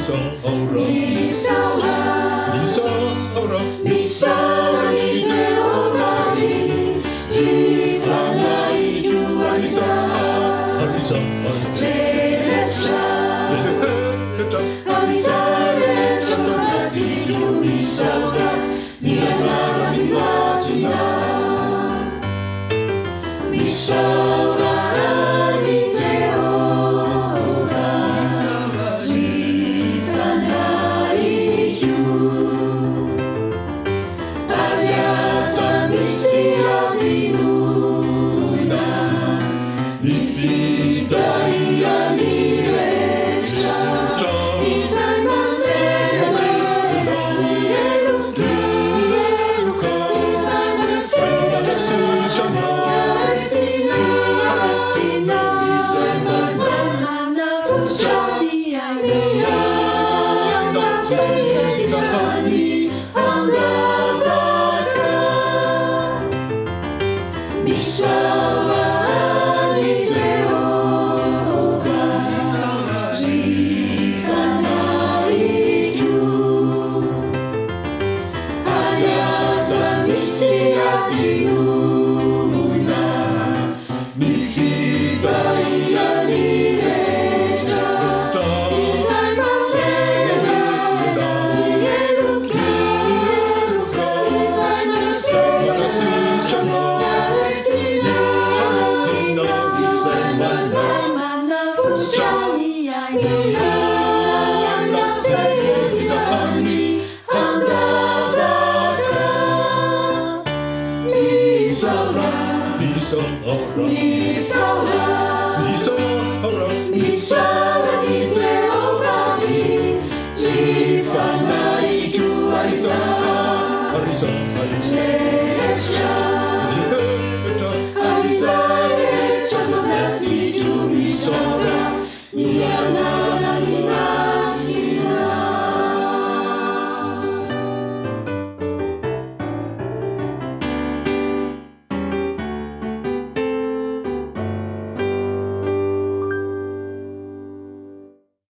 미사오라 미사오라 니제오가니 리파나이 규아리사 레레차 아리사 레차 토마티 규 미사오라 니아나라 니마시나 미사오라 니제오가 리파나이 규 Aliasa misia dinuna Mi fita ia ni lecha Itai manera Ieluka Itai manasesha Aretina Itai manana Fucha Ia Natsayedinani Misawa Niteoga Rifanai Kyu Aliasa Misia Dinuna Mifita Ia Nilecha Itai Manera Ieluka Itai Manasesha Misawa Niteoga니 Rifanai 규아리사 레레차